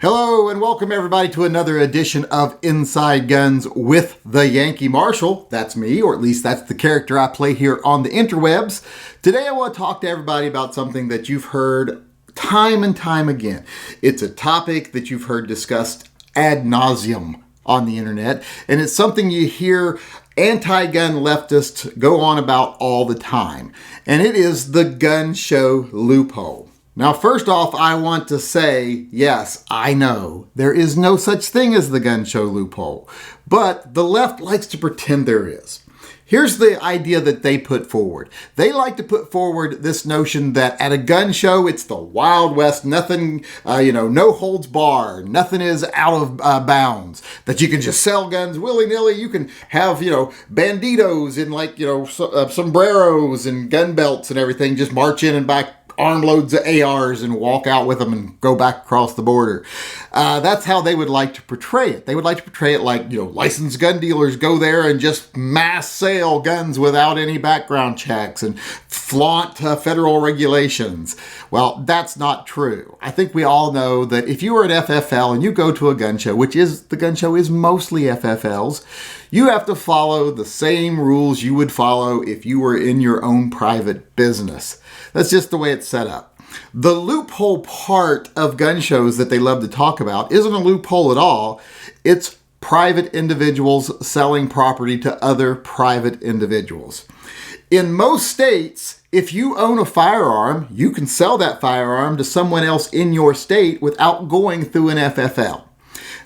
Hello and welcome everybody to another edition of Inside Guns with the Yankee Marshal. That's me, or at least that's the character I play here on the interwebs. Today I want to talk to everybody about something that you've heard time and time again. It's a topic that you've heard discussed ad nauseum on the internet, and it's something you hear anti-gun leftists go on about all the time, and it is the gun show loophole. Now, first off, I want to say, yes, I know there is no such thing as the gun show loophole, but the left likes to pretend there is. Here's the idea that they put forward. They like to put forward this notion that at a gun show, it's the Wild West, nothing, no holds barred, nothing is out of bounds, that you can just sell guns willy-nilly. You can have, banditos in sombreros and gun belts and everything, just march in and back armloads of ARs and walk out with them and go back across the border. That's how they would like to portray it. They would like to portray it like, licensed gun dealers go there and just mass sale guns without any background checks and flaunt federal regulations. Well, that's not true. I think we all know that if you are an FFL and you go to a gun show, the gun show is mostly FFLs, you have to follow the same rules you would follow if you were in your own private business. That's just the way it's set up. The loophole part of gun shows that they love to talk about isn't a loophole at all. It's private individuals selling property to other private individuals. In most states, if you own a firearm, you can sell that firearm to someone else in your state without going through an FFL.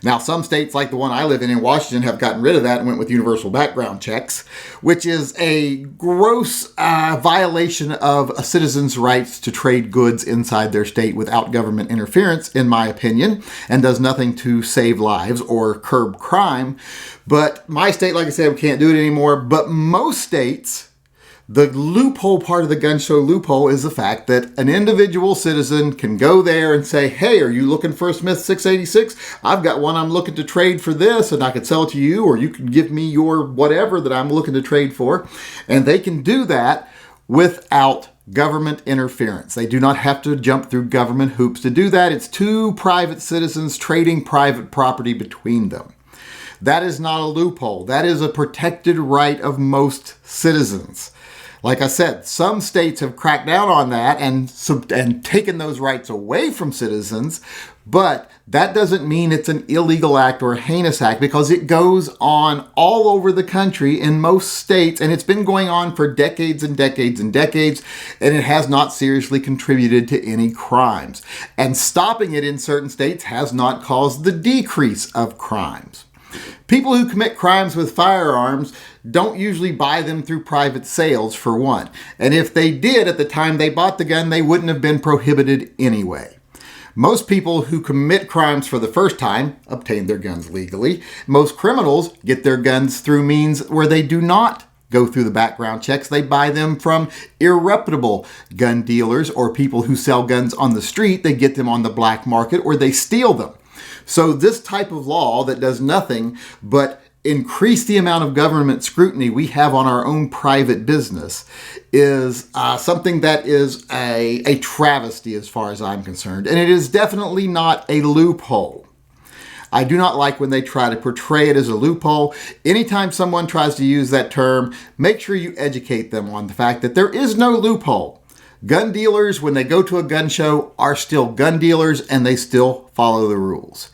Now, some states like the one I live in Washington, have gotten rid of that and went with universal background checks, which is a gross violation of a citizen's rights to trade goods inside their state without government interference, in my opinion, and does nothing to save lives or curb crime. But my state, like I said, we can't do it anymore. But most states, the loophole part of the gun show loophole is the fact that an individual citizen can go there and say, hey, are you looking for a Smith 686? I've got one I'm looking to trade for this, and I could sell it to you, or you can give me your whatever that I'm looking to trade for. And they can do that without government interference. They do not have to jump through government hoops to do that. It's two private citizens trading private property between them. That is not a loophole. That is a protected right of most citizens. Like I said, some states have cracked down on that and taken those rights away from citizens, but that doesn't mean it's an illegal act or a heinous act, because it goes on all over the country in most states, and it's been going on for decades and decades and decades, and it has not seriously contributed to any crimes. And stopping it in certain states has not caused the decrease of crimes. People who commit crimes with firearms don't usually buy them through private sales, for one. And if they did at the time they bought the gun, they wouldn't have been prohibited anyway. Most people who commit crimes for the first time obtain their guns legally. Most criminals get their guns through means where they do not go through the background checks. They buy them from irreputable gun dealers or people who sell guns on the street. They get them on the black market, or they steal them. So this type of law that does nothing but increase the amount of government scrutiny we have on our own private business is something that is a travesty as far as I'm concerned. And it is definitely not a loophole. I do not like when they try to portray it as a loophole. Anytime someone tries to use that term, make sure you educate them on the fact that there is no loophole. Gun dealers, when they go to a gun show, are still gun dealers, and they still follow the rules.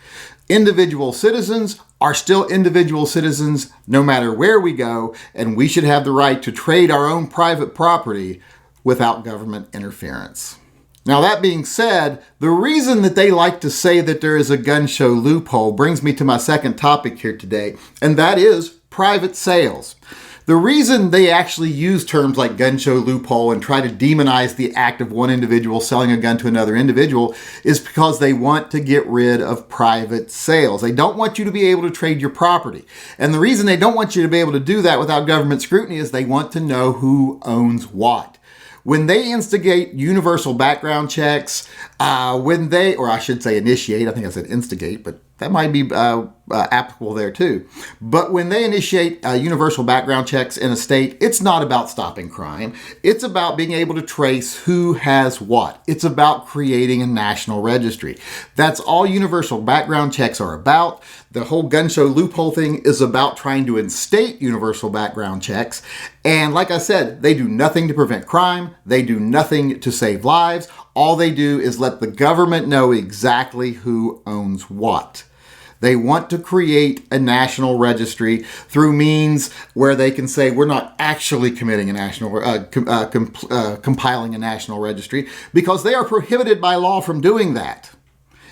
Individual citizens are still individual citizens no matter where we go, and we should have the right to trade our own private property without government interference. Now, that being said, the reason that they like to say that there is a gun show loophole brings me to my second topic here today, and that is private sales. The reason they actually use terms like gun show loophole and try to demonize the act of one individual selling a gun to another individual is because they want to get rid of private sales. They don't want you to be able to trade your property. And the reason they don't want you to be able to do that without government scrutiny is they want to know who owns what. When they instigate universal background checks, initiate, I think I said instigate, but that might be applicable there too. But when they initiate universal background checks in a state, it's not about stopping crime. It's about being able to trace who has what. It's about creating a national registry. That's all universal background checks are about. The whole gun show loophole thing is about trying to instate universal background checks. And like I said, they do nothing to prevent crime. They do nothing to save lives. All they do is let the government know exactly who owns what. They want to create a national registry through means where they can say we're not actually committing a national, compiling a national registry, because they are prohibited by law from doing that.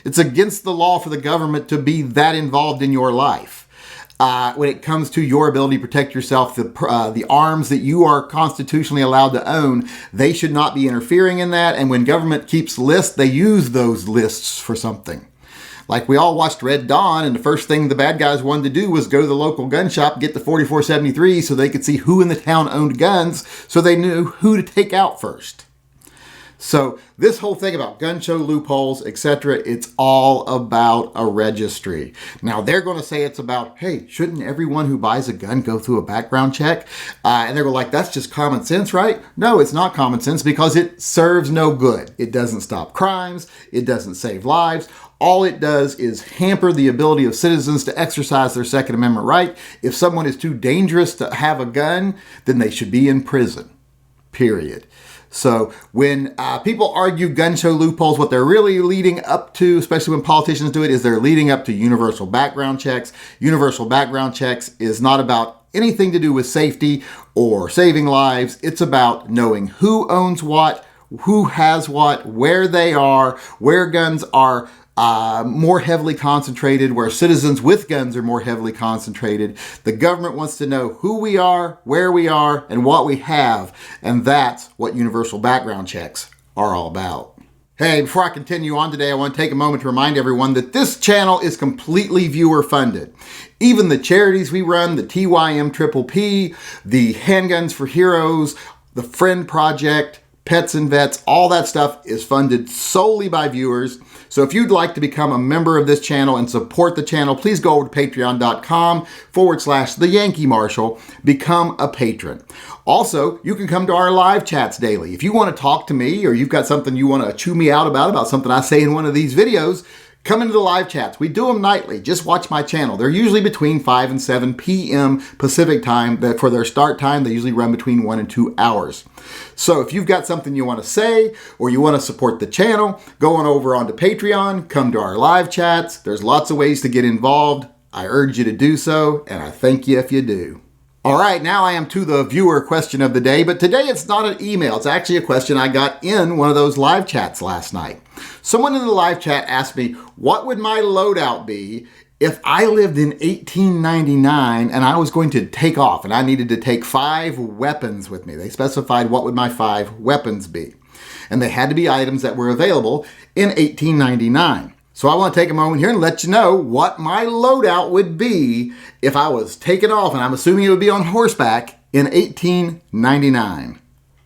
It's against the law for the government to be that involved in your life. When it comes to your ability to protect yourself, the arms that you are constitutionally allowed to own, they should not be interfering in that. And when government keeps lists, they use those lists for something. Like we all watched Red Dawn, and the first thing the bad guys wanted to do was go to the local gun shop, get the 4473 so they could see who in the town owned guns, so they knew who to take out first. So this whole thing about gun show loopholes, etc., it's all about a registry. Now they're going to say it's about, hey, shouldn't everyone who buys a gun go through a background check? And they're like, that's just common sense, right? No, it's not common sense because it serves no good. It doesn't stop crimes. It doesn't save lives. All it does is hamper the ability of citizens to exercise their Second Amendment right. If someone is too dangerous to have a gun, then they should be in prison, period. So when people argue gun show loopholes, what they're really leading up to, especially when politicians do it, is they're leading up to universal background checks. Universal background checks is not about anything to do with safety or saving lives. It's about knowing who owns what, who has what, where they are, where guns are more heavily concentrated, where citizens with guns are more heavily concentrated. The government wants to know who we are, where we are, and what we have. And that's what universal background checks are all about. Hey, before I continue on today, I want to take a moment to remind everyone that this channel is completely viewer funded. Even the charities we run, the TYM-PPP, the Handguns for Heroes, the Friend Project, Pets and Vets, all that stuff is funded solely by viewers. So if you'd like to become a member of this channel and support the channel, please go over to patreon.com/The Yankee Marshal, become a patron. Also, you can come to our live chats daily. If you want to talk to me or you've got something you want to chew me out about something I say in one of these videos, come into the live chats. We do them nightly. Just watch my channel. They're usually between 5 and 7 p.m. Pacific time. For their start time, they usually run between 1 and 2 hours. So if you've got something you want to say or you want to support the channel, go on over onto Patreon, come to our live chats. There's lots of ways to get involved. I urge you to do so, and I thank you if you do. All right, now I am to the viewer question of the day, but today it's not an email. It's actually a question I got in one of those live chats last night. Someone in the live chat asked me, what would my loadout be if I lived in 1899 and I was going to take off and I needed to take 5 weapons with me? They specified what would my 5 weapons be. And they had to be items that were available in 1899. So I want to take a moment here and let you know what my loadout would be if I was taking off, and I'm assuming it would be on horseback, in 1899.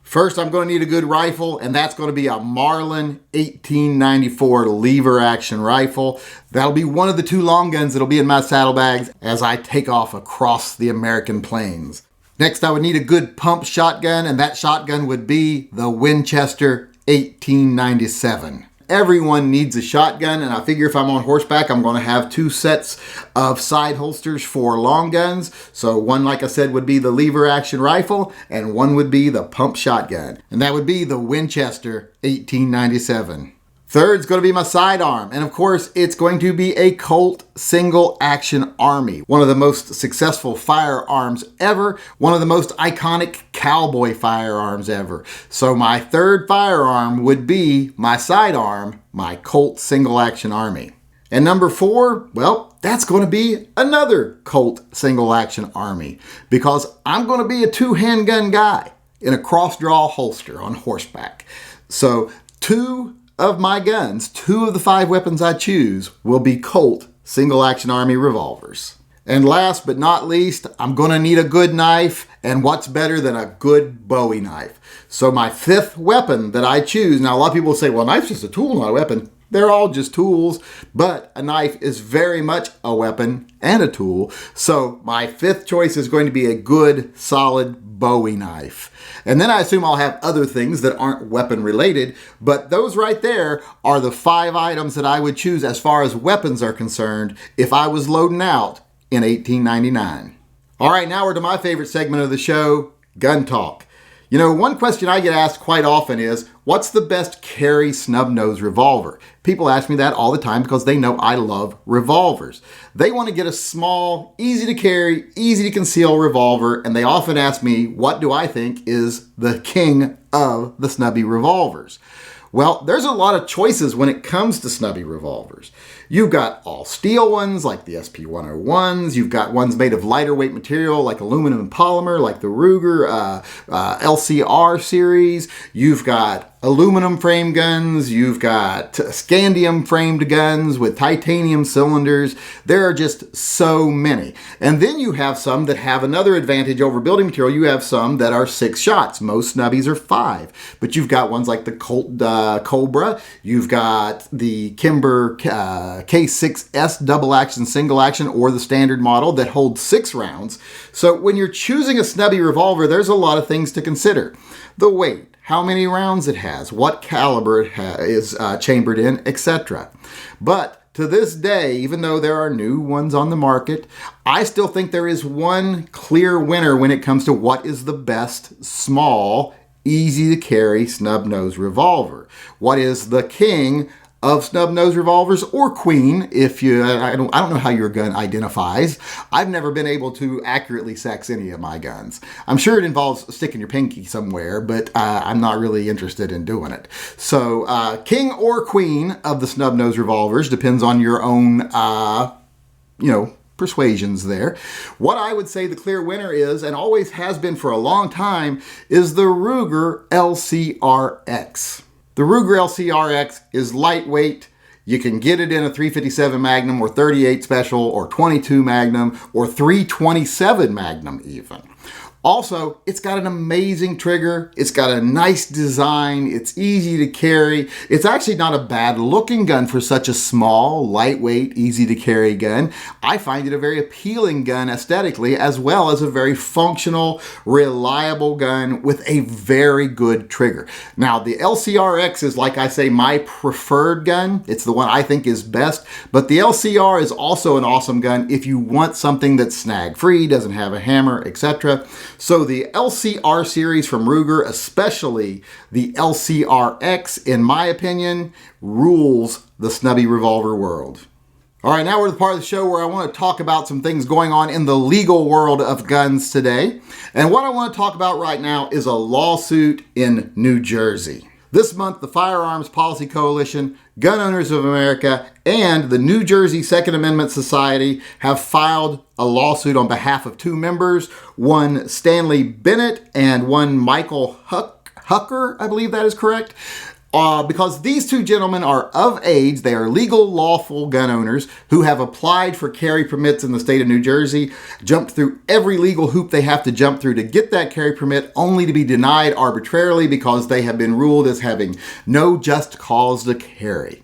First, I'm going to need a good rifle, and that's going to be a Marlin 1894 lever action rifle. That'll be one of the 2 long guns that'll be in my saddlebags as I take off across the American plains. Next, I would need a good pump shotgun, and that shotgun would be the Winchester 1897. Everyone needs a shotgun, and I figure if I'm on horseback, I'm going to have 2 sets of side holsters for long guns. So one, like I said, would be the lever action rifle, and one would be the pump shotgun. And that would be the Winchester 1897. Third's going to be my sidearm, and of course, it's going to be a Colt single action Army. One of the most successful firearms ever, one of the most iconic cowboy firearms ever. So my third firearm would be my sidearm, my Colt single action Army. And number 4, well, that's going to be another Colt single action Army, because I'm going to be a 2-handgun guy in a cross-draw holster on horseback. So 2 of my guns, 2 of the 5 weapons I choose, will be Colt single action Army revolvers. And last but not least, I'm going to need a good knife, and what's better than a good Bowie knife? So my 5th weapon that I choose, now a lot of people say, well, a knife's just a tool, not a weapon. They're all just tools, but a knife is very much a weapon and a tool. So my fifth choice is going to be a good, solid Bowie knife. And then I assume I'll have other things that aren't weapon related, but those right there are the 5 items that I would choose as far as weapons are concerned if I was loading out in 1899. All right, now we're to my favorite segment of the show, gun talk. You know, one question I get asked quite often is, what's the best carry snub-nose revolver? People ask me that all the time because they know I love revolvers. They want to get a small, easy to carry, easy to conceal revolver, and they often ask me, what do I think is the king of the snubby revolvers? Well, there's a lot of choices when it comes to snubby revolvers. You've got all steel ones like the SP101s. You've got ones made of lighter weight material like aluminum and polymer like the Ruger LCR series. You've got aluminum frame guns. You've got scandium framed guns with titanium cylinders. There are just so many. And then you have some that have another advantage over building material. You have some that are 6 shots. Most snubbies are 5. But you've got ones like the Colt Cobra. You've got the Kimber K6S double action, single action, or the standard model that holds 6 rounds. So when you're choosing a snubby revolver, there's a lot of things to consider. The weight, how many rounds it has, what caliber it is chambered in, etc. But to this day, even though there are new ones on the market, I still think there is one clear winner when it comes to what is the best small, easy to carry snub-nose revolver. What is the king of snub-nose revolvers, or queen, if you, I don't know how your gun identifies. I've never been able to accurately sex any of my guns. I'm sure it involves sticking your pinky somewhere, but I'm not really interested in doing it. So king or queen of the snub-nose revolvers depends on your own, persuasions there. What I would say the clear winner is, and always has been for a long time, is the Ruger LCRX. The Ruger LCRX is lightweight. You can get it in a 357 Magnum or 38 Special or 22 Magnum or 327 Magnum even. Also, it's got an amazing trigger. It's got a nice design. It's easy to carry. It's actually not a bad looking gun for such a small, lightweight, easy to carry gun. I find it a very appealing gun aesthetically, as well as a very functional, reliable gun with a very good trigger. Now, the LCRX is, like I say, my preferred gun. It's the one I think is best, but the LCR is also an awesome gun if you want something that's snag-free, doesn't have a hammer, etc. So the LCR series from Ruger, especially the LCRX, in my opinion, rules the snubby revolver world. All right, now we're at the part of the show where I want to talk about some things going on in the legal world of guns today. And what I want to talk about right now is a lawsuit in New Jersey. This month, the Firearms Policy Coalition, Gun Owners of America, and the New Jersey Second Amendment Society have filed a lawsuit on behalf of 2 members, one Stanley Bennett and one Michael Hucker, I believe that is correct. Because these 2 gentlemen are of age, they are legal, lawful gun owners who have applied for carry permits in the state of New Jersey, jumped through every legal hoop they have to jump through to get that carry permit, only to be denied arbitrarily because they have been ruled as having no just cause to carry.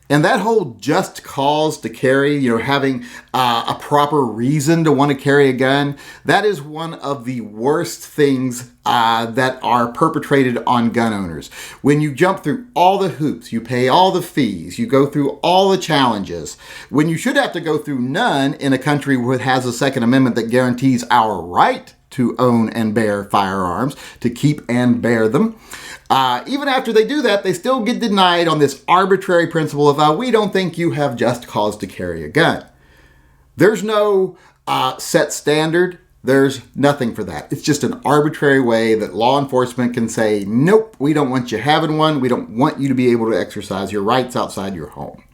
And that whole just cause to carry, having a proper reason to want to carry a gun, that is one of the worst things that are perpetrated on gun owners. When you jump through all the hoops, you pay all the fees, you go through all the challenges, when you should have to go through none in a country that has a Second Amendment that guarantees our right to own and bear firearms, to keep and bear them. Even after they do that, they still get denied on this arbitrary principle of, we don't think you have just cause to carry a gun. There's no set standard. There's nothing for that. It's just an arbitrary way that law enforcement can say, nope, we don't want you having one. We don't want you to be able to exercise your rights outside your home.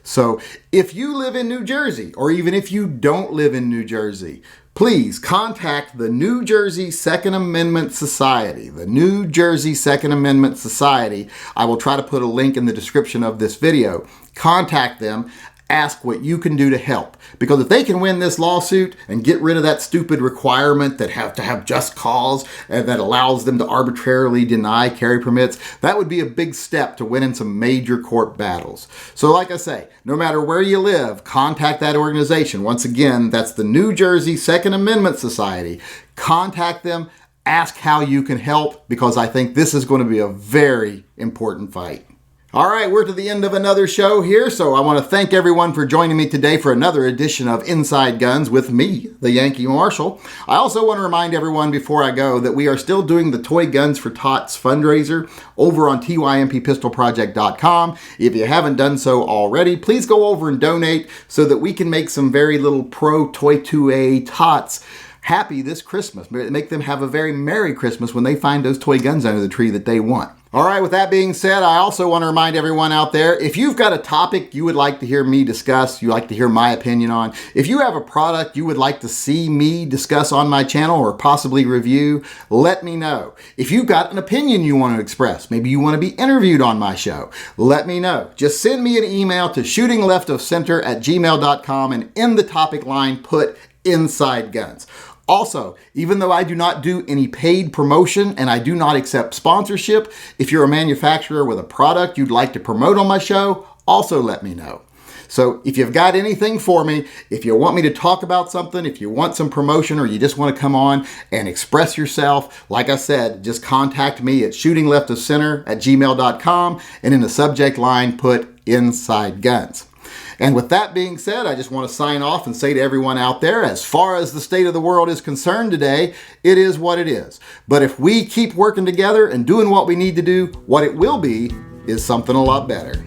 So if you live in New Jersey, or even if you don't live in New Jersey, please contact the New Jersey Second Amendment Society. The New Jersey Second Amendment Society. I will try to put a link in the description of this video. Contact them ask what you can do to help. Because if they can win this lawsuit and get rid of that stupid requirement that have to have just cause and that allows them to arbitrarily deny carry permits, that would be a big step to winning some major court battles. So like I say, no matter where you live, contact that organization. Once again, that's the New Jersey Second Amendment Society. Contact them, ask how you can help, because I think this is going to be a very important fight. All right, we're to the end of another show here, so I want to thank everyone for joining me today for another edition of Inside Guns with me, the Yankee Marshal. I also want to remind everyone before I go that we are still doing the Toy Guns for Tots fundraiser over on tympistolproject.com. If you haven't done so already, please go over and donate so that we can make some very little pro Toy 2A tots happy this Christmas. Make them have a very Merry Christmas when they find those toy guns under the tree that they want. All right, with that being said, I also want to remind everyone out there, if you've got a topic you would like to hear me discuss, you like to hear my opinion on, if you have a product you would like to see me discuss on my channel or possibly review, let me know. If you've got an opinion you want to express, maybe you want to be interviewed on my show, let me know. Just send me an email to shootingleftofcenter@gmail.com and in the topic line put Inside Guns. Also, even though I do not do any paid promotion and I do not accept sponsorship, if you're a manufacturer with a product you'd like to promote on my show, also let me know. So if you've got anything for me, if you want me to talk about something, if you want some promotion or you just want to come on and express yourself, like I said, just contact me at shootingleftofcenter@gmail.com and in the subject line put Inside Guns. And with that being said, I just want to sign off and say to everyone out there, as far as the state of the world is concerned today, it is what it is. But if we keep working together and doing what we need to do, what it will be is something a lot better.